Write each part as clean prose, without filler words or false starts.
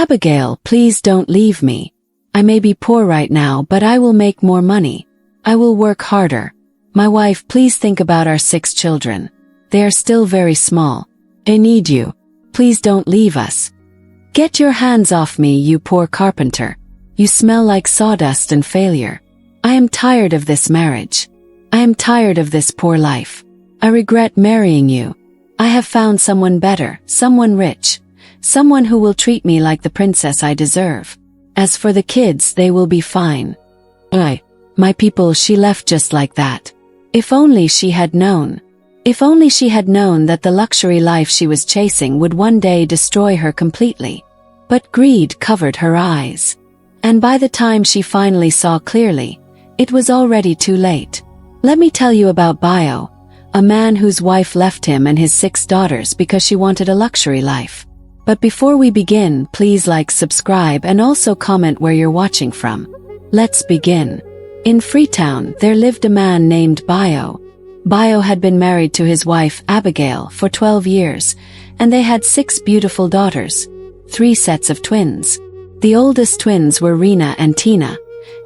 Abigail, please don't leave me. I may be poor right now, but I will make more money. I will work harder. My wife, please think about our 6 children. They are still very small. I need you. Please don't leave us. Get your hands off me, you poor carpenter. You smell like sawdust and failure. I am tired of this marriage. I am tired of this poor life. I regret marrying you. I have found someone better, someone rich, someone who will treat me like the princess I deserve. As for the kids, they will be fine. My people, she left just like that. If only she had known. If only she had known that the luxury life she was chasing would one day destroy her completely. But greed covered her eyes. And by the time she finally saw clearly, it was already too late. Let me tell you about Bayo, a man whose wife left him and his 6 daughters because she wanted a luxury life. But before we begin, please like, subscribe, and also comment where you're watching from. Let's begin. In Freetown, there lived a man named Bayo. Bayo had been married to his wife Abigail for 12 years, and they had 6 beautiful daughters, 3 sets of twins. The oldest twins were Rina and Tina,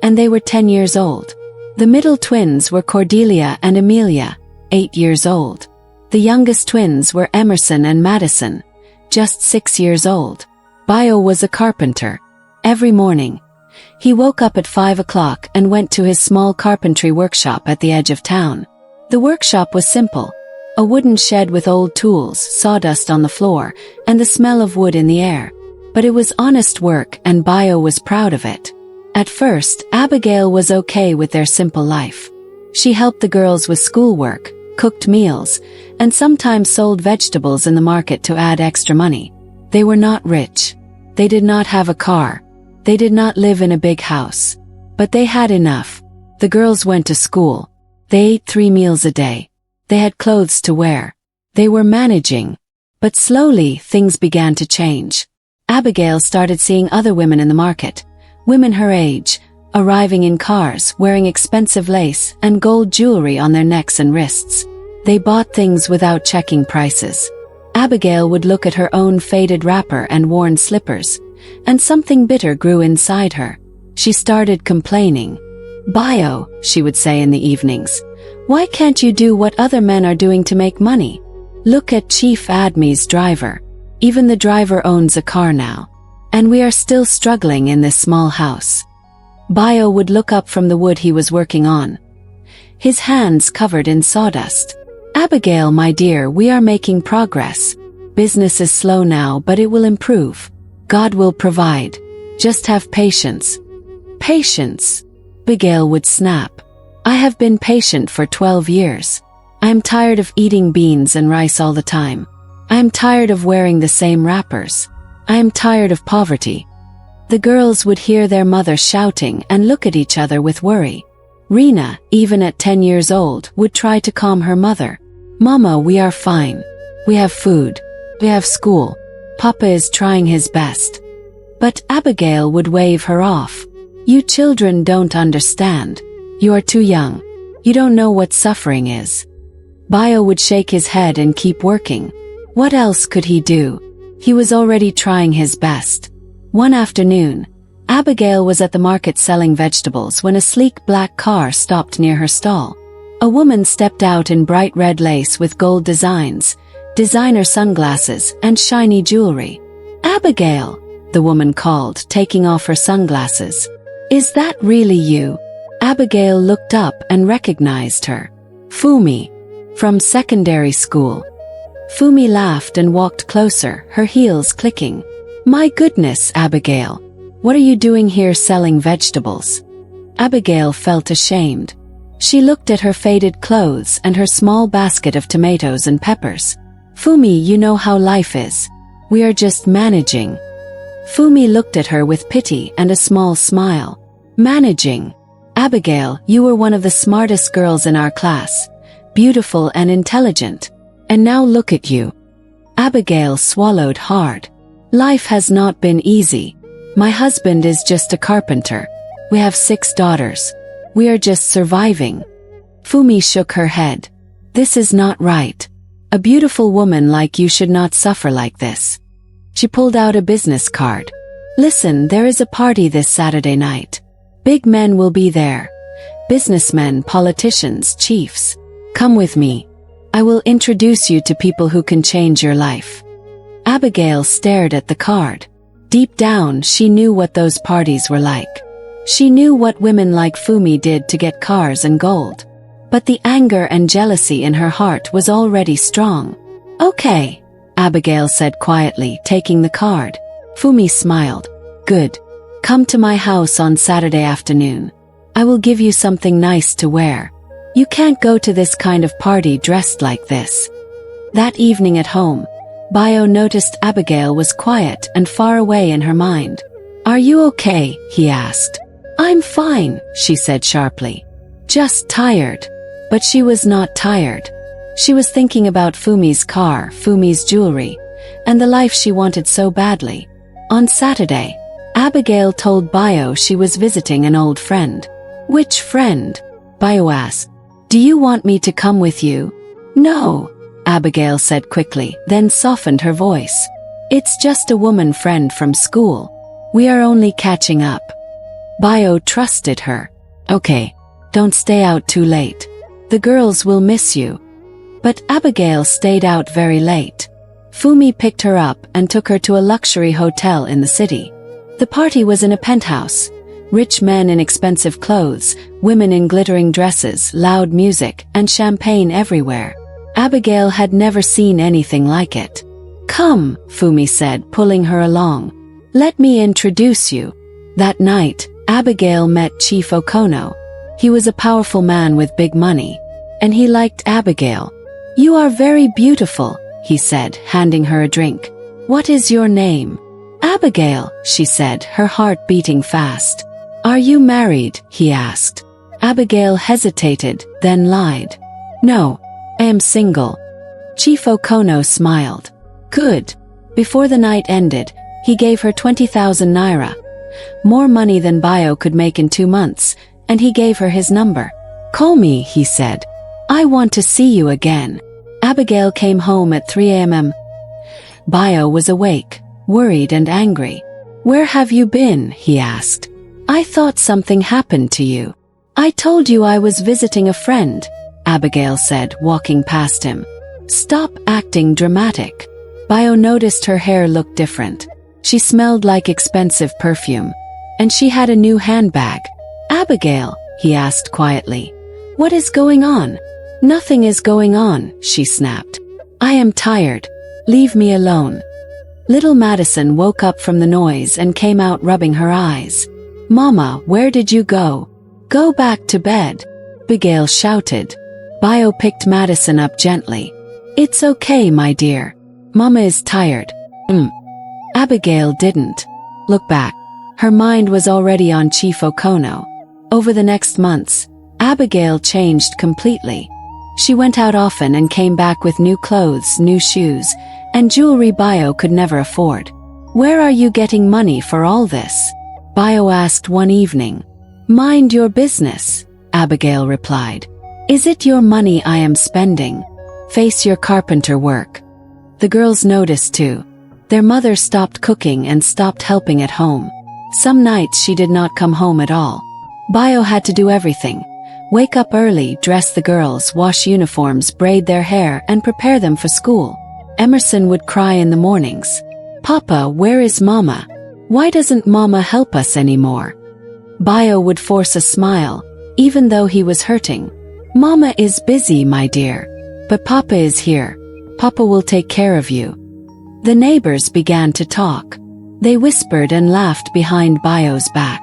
and they were 10 years old. The middle twins were Cordelia and Amelia, 8 years old. The youngest twins were Emerson and Madison, just 6 years old. Bayo was a carpenter. Every morning, he woke up at 5 o'clock and went to his small carpentry workshop at the edge of town. The workshop was simple: a wooden shed with old tools, sawdust on the floor, and the smell of wood in the air. But it was honest work, and Bayo was proud of it. At first, Abigail was okay with their simple life. She helped the girls with schoolwork, cooked meals, and sometimes sold vegetables in the market to add extra money. They were not rich. They did not have a car. They did not live in a big house. But they had enough. The girls went to school. They ate 3 meals a day. They had clothes to wear. They were managing. But slowly, things began to change. Abigail started seeing other women in the market, women her age, arriving in cars, wearing expensive lace and gold jewelry on their necks and wrists. They bought things without checking prices. Abigail would look at her own faded wrapper and worn slippers, and something bitter grew inside her. She started complaining. "Bayo," she would say in the evenings, "why can't you do what other men are doing to make money? Look at Chief Admi's driver. Even the driver owns a car now. And we are still struggling in this small house." Bayo would look up from the wood he was working on, his hands covered in sawdust. "Abigail, my dear, we are making progress. Business is slow now, but it will improve. God will provide. Just have patience." "Patience?" Abigail would snap. "I have been patient for 12 years. I am tired of eating beans and rice all the time. I am tired of wearing the same wrappers. I am tired of poverty." The girls would hear their mother shouting and look at each other with worry. Rina, even at 10 years old, would try to calm her mother. "Mama, we are fine. We have food. We have school. Papa is trying his best." But Abigail would wave her off. "You children don't understand. You are too young. You don't know what suffering is." Bayo would shake his head and keep working. What else could he do? He was already trying his best. One afternoon, Abigail was at the market selling vegetables when a sleek black car stopped near her stall. A woman stepped out in bright red lace with gold designs, designer sunglasses, and shiny jewelry. "Abigail," the woman called, taking off her sunglasses. "Is that really you?" Abigail looked up and recognized her. "Fumi, from secondary school." Fumi laughed and walked closer, her heels clicking. "My goodness, Abigail. What are you doing here selling vegetables?" Abigail felt ashamed. She looked at her faded clothes and her small basket of tomatoes and peppers. "Fumi, you know how life is. We are just managing." Fumi looked at her with pity and a small smile. "Managing? Abigail, you were one of the smartest girls in our class, beautiful and intelligent. And now look at you." Abigail swallowed hard. "Life has not been easy. My husband is just a carpenter. We have 6 daughters. We are just surviving." Fumi shook her head. "This is not right. A beautiful woman like you should not suffer like this." She pulled out a business card. Listen, there is a party this Saturday night. Big men will be there. Businessmen, politicians, chiefs. Come with me. I will introduce you to people who can change your life. Abigail stared at the card. Deep down, she knew what those parties were like. She knew what women like Fumi did to get cars and gold. But the anger and jealousy in her heart was already strong. Okay, Abigail said quietly, taking the card. Fumi smiled. Good. Come to my house on Saturday afternoon. I will give you something nice to wear. You can't go to this kind of party dressed like this. That evening at home, Bio noticed Abigail was quiet and far away in her mind. Are you okay? He asked. I'm fine, she said sharply. Just tired. But she was not tired. She was thinking about Fumi's car, Fumi's jewelry, and the life she wanted so badly. On Saturday, Abigail told Bio she was visiting an old friend. Which friend? Bio asked. Do you want me to come with you? No, Abigail said quickly, then softened her voice. It's just a woman friend from school. We are only catching up. Bio trusted her. Okay, don't stay out too late. The girls will miss you. But Abigail stayed out very late. Fumi picked her up and took her to a luxury hotel in the city. The party was in a penthouse. Rich men in expensive clothes, women in glittering dresses, loud music, and champagne everywhere. Abigail had never seen anything like it. Come, Fumi said, pulling her along. Let me introduce you. That night, Abigail met Chief Okono. He was a powerful man with big money. And he liked Abigail. You are very beautiful, he said, handing her a drink. What is your name? Abigail, she said, her heart beating fast. Are you married? He asked. Abigail hesitated, then lied. No, I am single. Chief Okono smiled. Good. Before the night ended, he gave her 20,000 naira. More money than Bio could make in 2 months, and he gave her his number. Call me, he said. I want to see you again. Abigail came home at 3 a.m. Bio was awake, worried and angry. Where have you been? He asked. I thought something happened to you. I told you I was visiting a friend, Abigail said, walking past him. Stop acting dramatic. Bio noticed her hair looked different. She smelled like expensive perfume. And she had a new handbag. Abigail, he asked quietly. What is going on? Nothing is going on, she snapped. I am tired. Leave me alone. Little Madison woke up from the noise and came out rubbing her eyes. Mama, where did you go? Go back to bed. Abigail shouted. Bio picked Madison up gently. It's okay, my dear. Mama is tired. Abigail didn't look back. Her mind was already on Chief Okono. Over the next months, Abigail changed completely. She went out often and came back with new clothes, new shoes, and jewelry Bio could never afford. Where are you getting money for all this? Bio asked one evening. Mind your business, Abigail replied. Is it your money I am spending? Face your carpenter work. The girls noticed too. Their mother stopped cooking and stopped helping at home. Some nights she did not come home at all. Bio had to do everything. Wake up early, dress the girls, wash uniforms, braid their hair, and prepare them for school. Emerson would cry in the mornings. Papa, where is Mama? Why doesn't Mama help us anymore? Bio would force a smile, even though he was hurting. Mama is busy, my dear. But Papa is here. Papa will take care of you. The neighbors began to talk. They whispered and laughed behind Bio's back.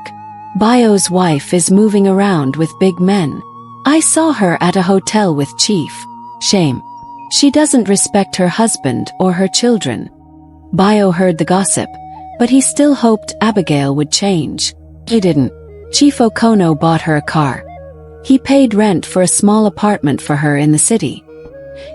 Bio's wife is moving around with big men. I saw her at a hotel with Chief. Shame. She doesn't respect her husband or her children. Bio heard the gossip, but he still hoped Abigail would change. He didn't. Chief Okono bought her a car. He paid rent for a small apartment for her in the city.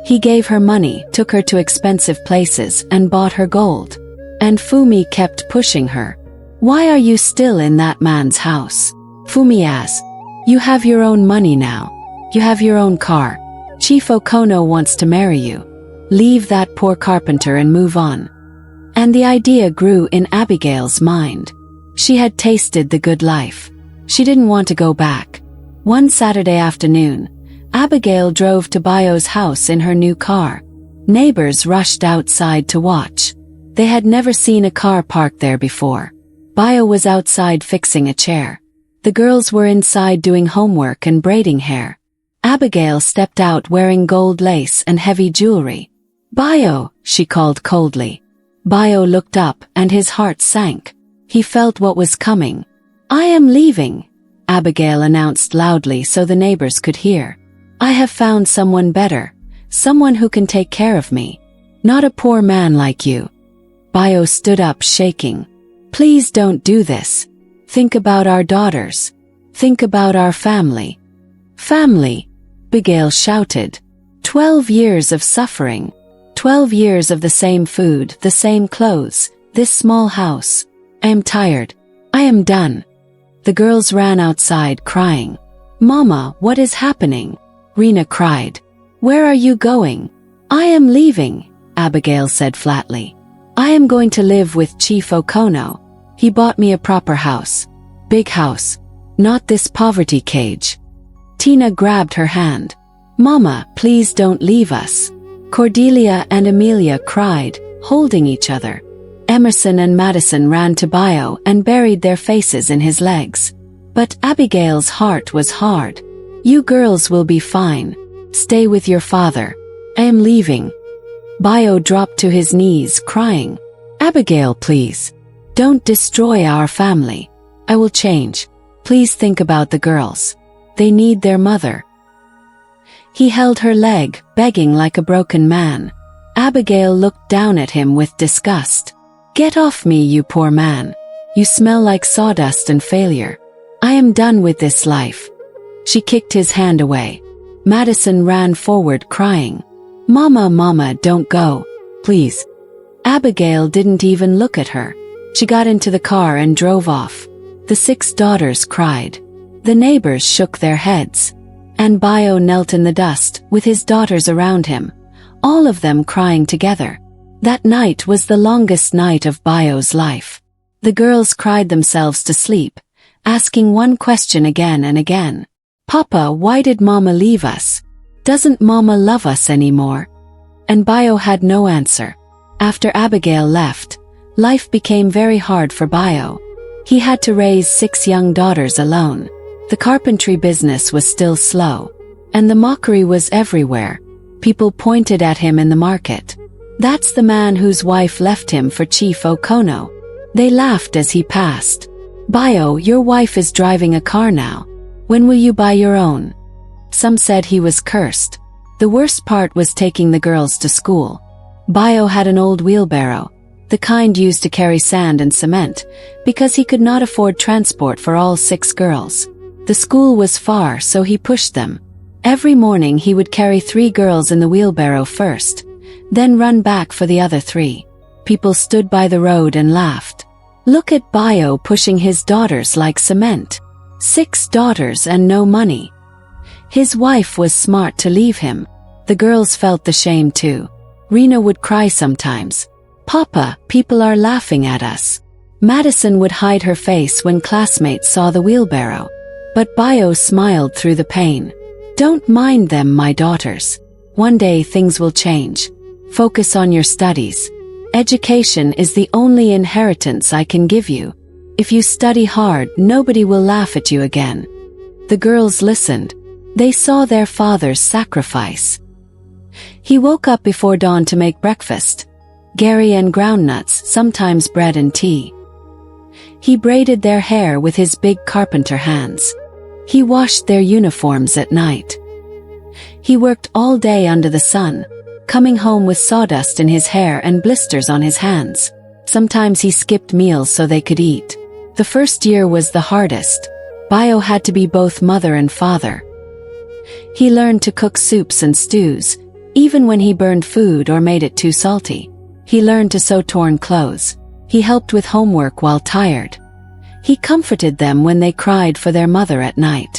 He gave her money, took her to expensive places, and bought her gold. And Fumi kept pushing her. Why are you still in that man's house? Fumi asked. You have your own money now. You have your own car. Chief Okono wants to marry you. Leave that poor carpenter and move on. And the idea grew in Abigail's mind. She had tasted the good life. She didn't want to go back. One Saturday afternoon, Abigail drove to Bayo's house in her new car. Neighbors rushed outside to watch. They had never seen a car parked there before. Bayo was outside fixing a chair. The girls were inside doing homework and braiding hair. Abigail stepped out wearing gold lace and heavy jewelry. "Bayo," she called coldly. Bayo looked up and his heart sank. He felt what was coming. "I am leaving," Abigail announced loudly so the neighbors could hear. "I have found someone better, someone who can take care of me. Not a poor man like you." Bayo stood up shaking. "Please don't do this. Think about our daughters. Think about our family." "Family," Abigail shouted. 12 years of suffering. 12 years of the same food, the same clothes, this small house. "I am tired. I am done." The girls ran outside crying. "Mama, what is happening?" Rena cried. "Where are you going?" "I am leaving," Abigail said flatly. "I am going to live with Chief Okono. He bought me a proper house. Big house. Not this poverty cage." Tina grabbed her hand. "Mama, please don't leave us." Cordelia and Amelia cried, holding each other. Emerson and Madison ran to Bayo and buried their faces in his legs. But Abigail's heart was hard. "You girls will be fine. Stay with your father. I am leaving." Bayo dropped to his knees crying. "Abigail, please. Don't destroy our family. I will change. Please think about the girls. They need their mother." He held her leg, begging like a broken man. Abigail looked down at him with disgust. "Get off me, you poor man. You smell like sawdust and failure. I am done with this life." She kicked his hand away. Madison ran forward crying. "Mama, Mama, don't go. Please." Abigail didn't even look at her. She got into the car and drove off. The 6 daughters cried. The neighbors shook their heads. And Bayo knelt in the dust, with his daughters around him, all of them crying together. That night was the longest night of Bayo's life. The girls cried themselves to sleep, asking one question again and again. "Papa, why did Mama leave us? Doesn't Mama love us anymore?" And Bayo had no answer. After Abigail left, life became very hard for Bayo. He had to raise 6 young daughters alone. The carpentry business was still slow. And the mockery was everywhere. People pointed at him in the market. "That's the man whose wife left him for Chief Okono." They laughed as he passed. "Bayo, your wife is driving a car now. When will you buy your own?" Some said he was cursed. The worst part was taking the girls to school. Bayo had an old wheelbarrow, the kind used to carry sand and cement, because he could not afford transport for all 6 girls. The school was far, so he pushed them. Every morning he would carry 3 girls in the wheelbarrow first, then run back for the other 3. People stood by the road and laughed. Look at Bayo pushing his daughters like cement. 6 daughters and no money. His wife was smart to leave him. The girls felt the shame too. Rena would cry sometimes. "Papa, people are laughing at us." Madison would hide her face when classmates saw the wheelbarrow. But Bayo smiled through the pain. "Don't mind them, my daughters. One day things will change. Focus on your studies. Education is the only inheritance I can give you. If you study hard, nobody will laugh at you again." The girls listened. They saw their father's sacrifice. He woke up before dawn to make breakfast. Gary and groundnuts, sometimes bread and tea. He braided their hair with his big carpenter hands. He washed their uniforms at night. He worked all day under the sun, coming home with sawdust in his hair and blisters on his hands. Sometimes he skipped meals so they could eat. The first year was the hardest. Bayo had to be both mother and father. He learned to cook soups and stews, even when he burned food or made it too salty. He learned to sew torn clothes. He helped with homework while tired. He comforted them when they cried for their mother at night.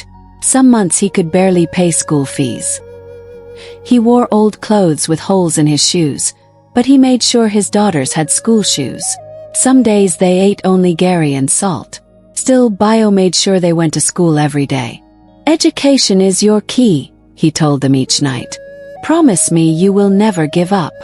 Some months he could barely pay school fees. He wore old clothes with holes in his shoes, but he made sure his daughters had school shoes. Some days they ate only Gary and salt. Still, Bio made sure they went to school every day. Education is your key, he told them each night. Promise me you will never give up.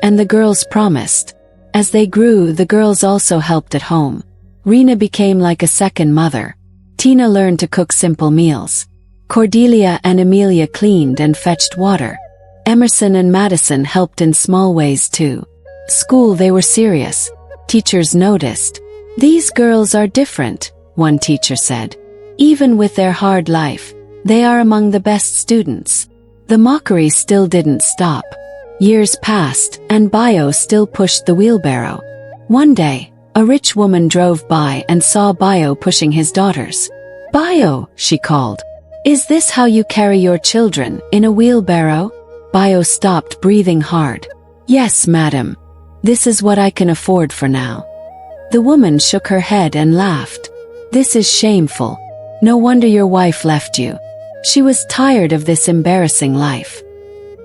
And the girls promised. As they grew, the girls also helped at home. Rena became like a second mother. Tina learned to cook simple meals. Cordelia and Amelia cleaned and fetched water. Emerson and Madison helped in small ways too. School, they were serious. Teachers noticed. These girls are different, one teacher said. Even with their hard life, they are among the best students. The mockery still didn't stop. Years passed, and Bio still pushed the wheelbarrow. One day, a rich woman drove by and saw Bio pushing his daughters. Bio, she called. Is this how you carry your children, in a wheelbarrow? Bio stopped, breathing hard. Yes, madam. This is what I can afford for now. The woman shook her head and laughed. This is shameful. No wonder your wife left you. She was tired of this embarrassing life.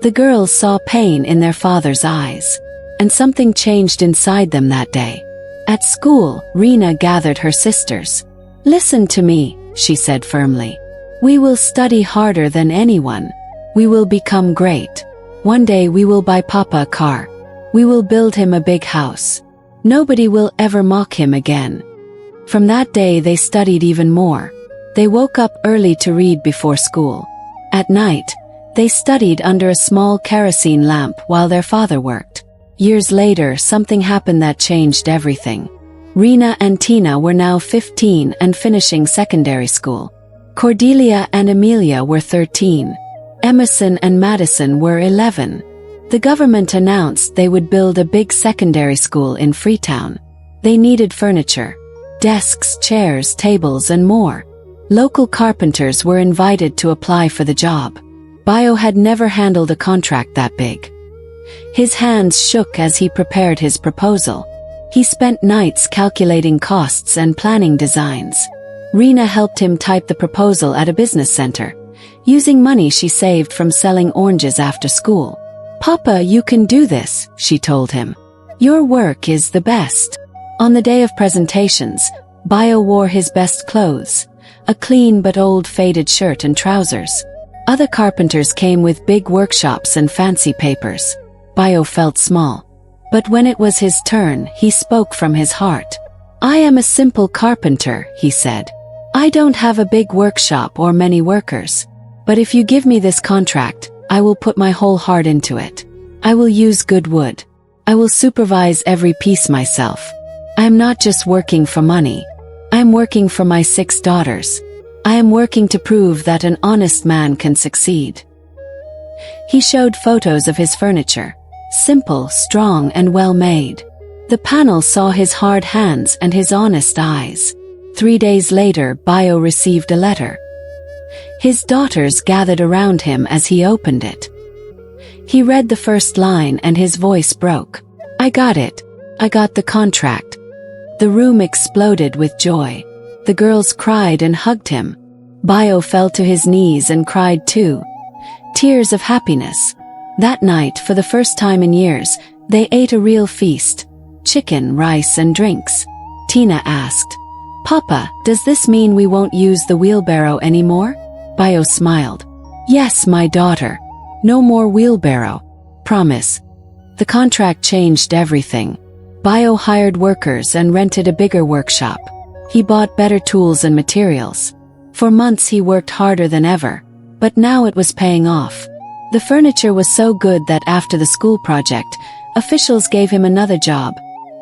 The girls saw pain in their father's eyes. And something changed inside them that day. At school, Rena gathered her sisters. Listen to me, she said firmly. We will study harder than anyone. We will become great. One day we will buy Papa a car. We will build him a big house. Nobody will ever mock him again. From that day they studied even more. They woke up early to read before school. At night, they studied under a small kerosene lamp while their father worked. Years later, something happened that changed everything. Rena and Tina were now 15 and finishing secondary school. Cordelia and Amelia were 13. Emerson and Madison were 11. The government announced they would build a big secondary school in Freetown. They needed furniture. Desks, chairs, tables, and more. Local carpenters were invited to apply for the job. Bio had never handled a contract that big. His hands shook as he prepared his proposal. He spent nights calculating costs and planning designs. Rena helped him type the proposal at a business center, using money she saved from selling oranges after school. Papa, you can do this, she told him. Your work is the best. On the day of presentations, Bio wore his best clothes, a clean but old faded shirt and trousers. Other carpenters came with big workshops and fancy papers. Bio felt small. But when it was his turn, he spoke from his heart. I am a simple carpenter, he said. I don't have a big workshop or many workers. But if you give me this contract, I will put my whole heart into it. I will use good wood. I will supervise every piece myself. I am not just working for money. I am working for my 6 daughters. I am working to prove that an honest man can succeed. He showed photos of his furniture. Simple, strong, and well made. The panel saw his hard hands and his honest eyes. 3 days later, Bio received a letter. His daughters gathered around him as he opened it. He read the first line and his voice broke. I got it. I got the contract. The room exploded with joy. The girls cried and hugged him. Bio fell to his knees and cried too. Tears of happiness. That night, for the first time in years, they ate a real feast. Chicken, rice, and drinks. Tina asked, Papa, does this mean we won't use the wheelbarrow anymore? Bio smiled. Yes, my daughter. No more wheelbarrow. Promise. The contract changed everything. Bio hired workers and rented a bigger workshop. He bought better tools and materials. For months he worked harder than ever. But now it was paying off. The furniture was so good that after the school project, officials gave him another job.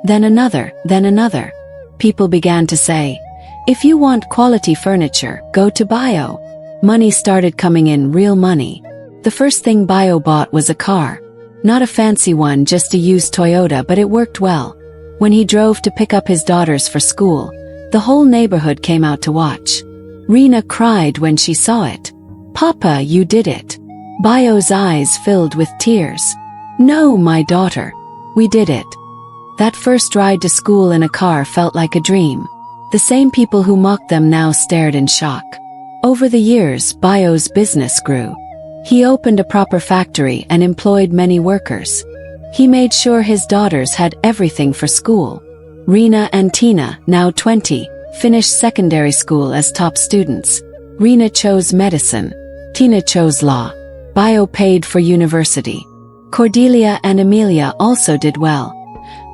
Then another, then another. People began to say, if you want quality furniture, go to Bio. Money started coming in, real money. The first thing Bio bought was a car. Not a fancy one, just a used Toyota, but it worked well. When he drove to pick up his daughters for school, the whole neighborhood came out to watch. Rena cried when she saw it. Papa, you did it. Bio's eyes filled with tears. No, my daughter. We did it. That first ride to school in a car felt like a dream. The same people who mocked them now stared in shock. Over the years, Bio's business grew. He opened a proper factory and employed many workers. He made sure his daughters had everything for school. Rena and Tina, now 20, finished secondary school as top students. Rena chose medicine. Tina chose law. Bio paid for university. Cordelia and Amelia also did well.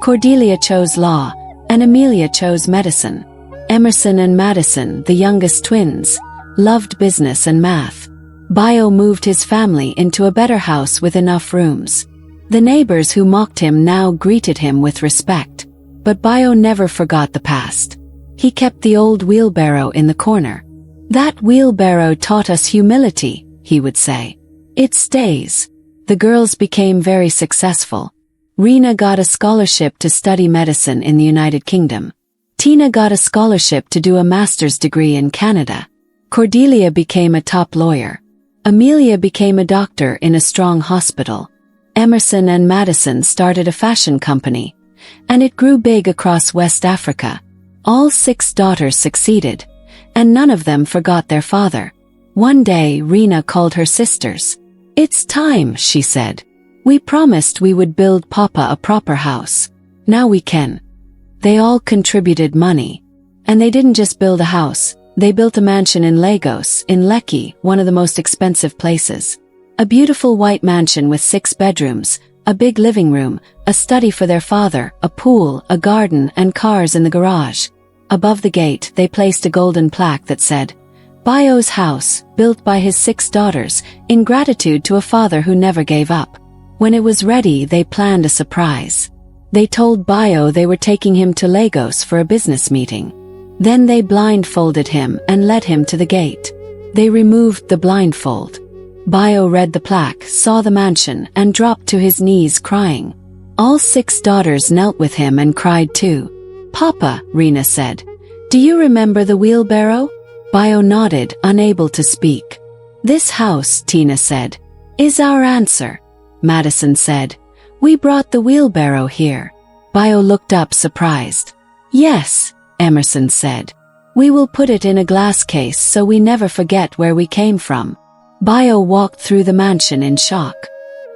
Cordelia chose law, and Amelia chose medicine. Emerson and Madison, the youngest twins, loved business and math. Bio moved his family into a better house with enough rooms. The neighbors who mocked him now greeted him with respect. But Bio never forgot the past. He kept the old wheelbarrow in the corner. "That wheelbarrow taught us humility," he would say. "It stays." The girls became very successful. Rena got a scholarship to study medicine in the United Kingdom. Tina got a scholarship to do a master's degree in Canada. Cordelia became a top lawyer. Amelia became a doctor in a strong hospital. Emerson and Madison started a fashion company, and it grew big across West Africa. All 6 daughters succeeded, and none of them forgot their father. One day, Rena called her sisters. "It's time," she said. "We promised we would build Papa a proper house. Now we can." They all contributed money. And they didn't just build a house, they built a mansion in Lagos, in Lekki, one of the most expensive places. A beautiful white mansion with 6 bedrooms, a big living room, a study for their father, a pool, a garden, and cars in the garage. Above the gate, they placed a golden plaque that said, "Bio's house, built by his 6 daughters, in gratitude to a father who never gave up." When it was ready, they planned a surprise. They told Bio they were taking him to Lagos for a business meeting. Then they blindfolded him and led him to the gate. They removed the blindfold. Bio read the plaque, saw the mansion, and dropped to his knees crying. All 6 daughters knelt with him and cried too. "Papa," Rena said, "do you remember the wheelbarrow?" Bio nodded, unable to speak. "This house," Tina said, "is our answer." Madison said, "We brought the wheelbarrow here." Bio looked up surprised. "Yes," Emerson said. "We will put it in a glass case so we never forget where we came from." Bio walked through the mansion in shock.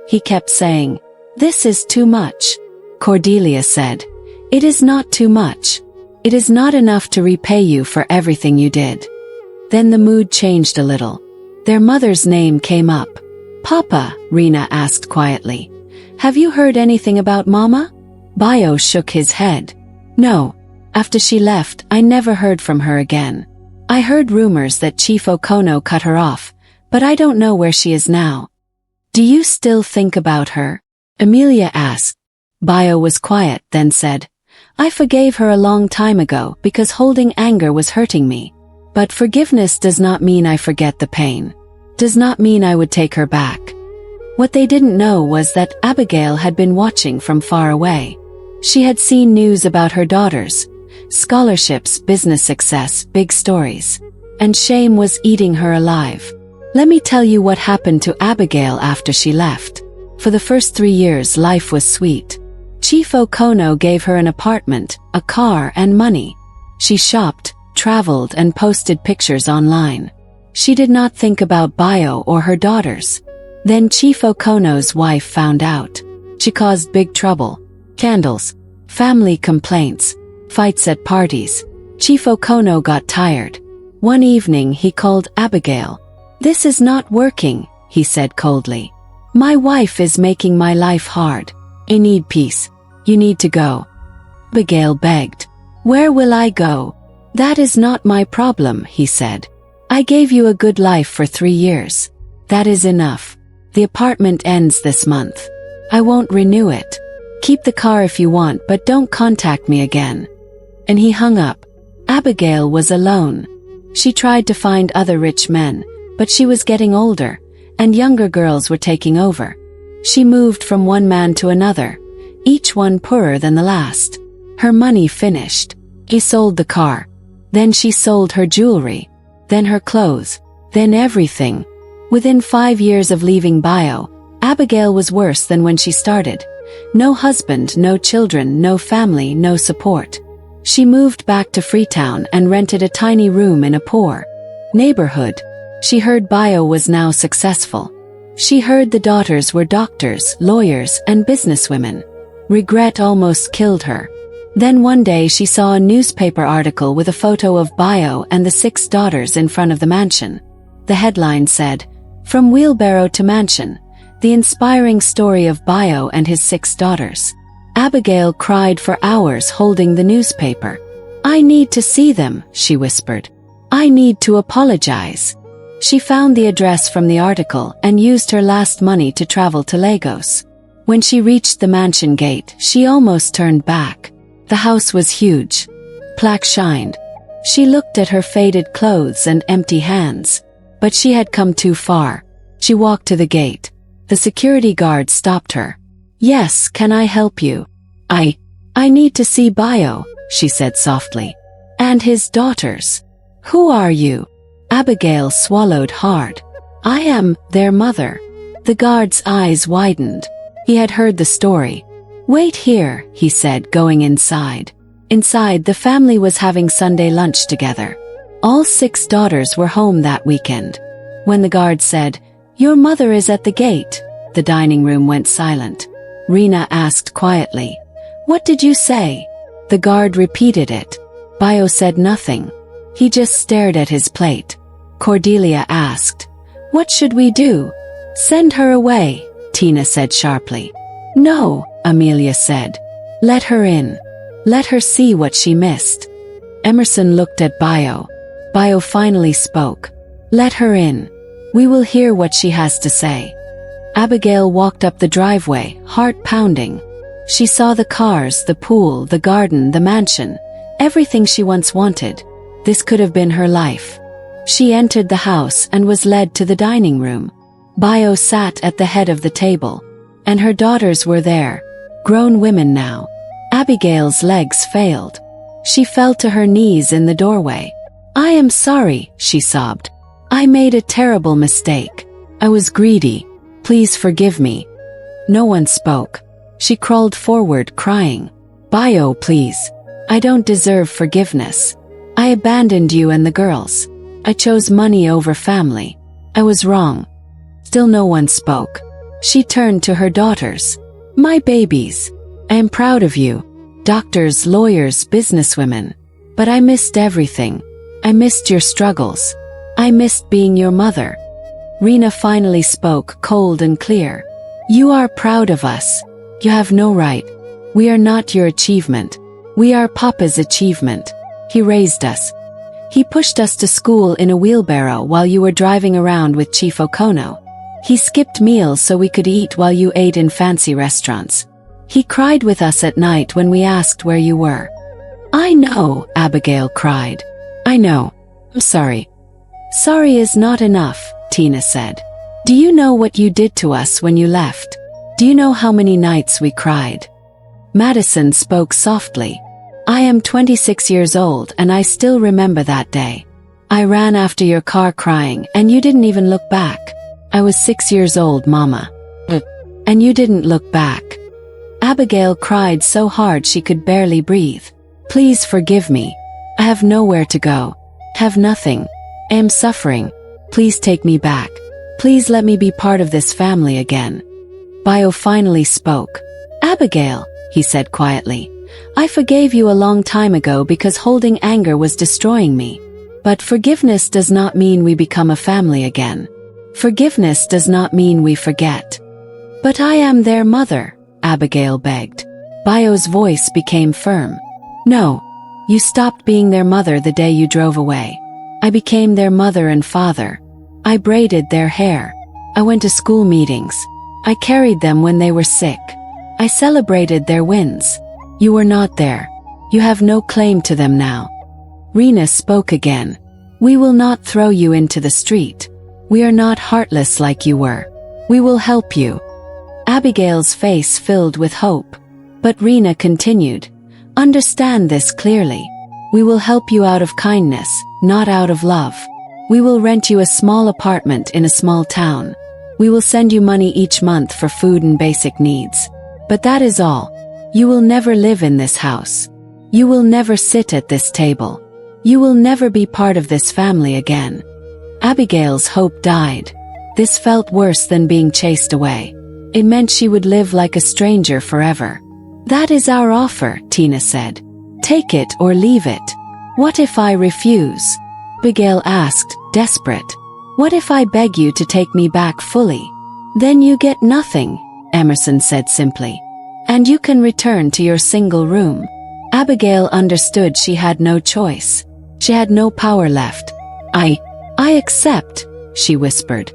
He kept saying, "This is too much." Cordelia said, "It is not too much. It is not enough to repay you for everything you did." Then the mood changed a little. Their mother's name came up. "Papa," Rena asked quietly, "have you heard anything about Mama?" Bio shook his head. "No. After she left, I never heard from her again. I heard rumors that Chief Okono cut her off, but I don't know where she is now." "Do you still think about her?" Amelia asked. Bio was quiet, then said, "I forgave her a long time ago because holding anger was hurting me. But forgiveness does not mean I forget the pain. Does not mean I would take her back." What they didn't know was that Abigail had been watching from far away. She had seen news about her daughters, scholarships, business success, big stories. And shame was eating her alive. Let me tell you what happened to Abigail after she left. For the first 3 years, life was sweet. Chief Okono gave her an apartment, a car, and money. She shopped, traveled, and posted pictures online. She did not think about Bio or her daughters. Then Chief Okono's wife found out. She caused big trouble. Candles, family complaints, fights at parties. Chief Okono got tired. One evening he called Abigail. "This is not working," he said coldly. "My wife is making my life hard. I need peace. You need to go." Abigail begged. "Where will I go?" "That is not my problem," he said. "I gave you a good life for 3 years. That is enough. The apartment ends this month. I won't renew it. Keep the car if you want, but don't contact me again." And he hung up. Abigail was alone. She tried to find other rich men, but she was getting older, and younger girls were taking over. She moved from one man to another, each one poorer than the last. Her money finished. He sold the car. Then she sold her jewelry. Then her clothes. Then everything. Within 5 years of leaving Bio, Abigail was worse than when she started. No husband, no children, no family, no support. She moved back to Freetown and rented a tiny room in a poor neighborhood. She heard Bio was now successful. She heard the daughters were doctors, lawyers, and businesswomen. Regret almost killed her. Then one day she saw a newspaper article with a photo of Bayo and the 6 daughters in front of the mansion. The headline said, "From wheelbarrow to mansion, the inspiring story of Bayo and his 6 daughters." Abigail cried for hours holding the newspaper. "I need to see them," she whispered. "I need to apologize." She found the address from the article and used her last money to travel to Lagos. When she reached the mansion gate, she almost turned back. The house was huge. Plaque shined. She looked at her faded clothes and empty hands. But she had come too far. She walked to the gate. The security guard stopped her. "Yes, can I help you?" I need to see Bayo," she said softly. "And his daughters." "Who are you?" Abigail swallowed hard. "I am their mother." The guard's eyes widened. He had heard the story. "Wait here," he said, going inside. Inside, the family was having Sunday lunch together. All 6 daughters were home that weekend. When the guard said, "Your mother is at the gate," the dining room went silent. Rena asked quietly, "What did you say?" The guard repeated it. Bayo said nothing. He just stared at his plate. Cordelia asked, "What should we do?" "Send her away," Tina said sharply. "No," Amelia said. "Let her in. Let her see what she missed." Emerson looked at Bayo. Bayo finally spoke. "Let her in. We will hear what she has to say." Abigail walked up the driveway, heart pounding. She saw the cars, the pool, the garden, the mansion, everything she once wanted. This could have been her life. She entered the house and was led to the dining room. Bayo sat at the head of the table. And her daughters were there, grown women now. Abigail's legs failed. She fell to her knees in the doorway. "I am sorry," she sobbed. "I made a terrible mistake. I was greedy. Please forgive me." No one spoke. She crawled forward, crying. "Bayo, please. I don't deserve forgiveness. I abandoned you and the girls. I chose money over family. I was wrong." Still no one spoke. She turned to her daughters. "My babies. I am proud of you. Doctors, lawyers, businesswomen. But I missed everything. I missed your struggles. I missed being your mother." Rena finally spoke, cold and clear. "You are proud of us. You have no right. We are not your achievement. We are Papa's achievement. He raised us. He pushed us to school in a wheelbarrow while you were driving around with Chief Okono. He skipped meals so we could eat while you ate in fancy restaurants. He cried with us at night when we asked where you were." "I know," Abigail cried. "I know. I'm sorry." "Sorry is not enough," Tina said. "Do you know what you did to us when you left? Do you know how many nights we cried?" Madison spoke softly. "I am 26 years old and I still remember that day. I ran after your car crying and you didn't even look back. I was 6 years old, Mama. And you didn't look back." Abigail cried so hard she could barely breathe. "Please forgive me. I have nowhere to go. Have nothing. I am suffering. Please take me back. Please let me be part of this family again." Bayo finally spoke. "Abigail," he said quietly, "I forgave you a long time ago because holding anger was destroying me. But forgiveness does not mean we become a family again. Forgiveness does not mean we forget." "But I am their mother," Abigail begged. Bayo's voice became firm. "No. You stopped being their mother the day you drove away. I became their mother and father. I braided their hair. I went to school meetings. I carried them when they were sick. I celebrated their wins. You were not there. You have no claim to them now." Rena spoke again. "We will not throw you into the street. We are not heartless like you were. We will help you." Abigail's face filled with hope. But Rena continued, "Understand this clearly. We will help you out of kindness, not out of love. We will rent you a small apartment in a small town. We will send you money each month for food and basic needs. But that is all. You will never live in this house. You will never sit at this table. You will never be part of this family again." Abigail's hope died. This felt worse than being chased away. It meant she would live like a stranger forever. That is our offer, Tina said. Take it or leave it. What if I refuse? Abigail asked, desperate. What if I beg you to take me back fully? Then you get nothing, Emerson said simply. And you can return to your single room. Abigail understood she had no choice. She had no power left. I accept, she whispered.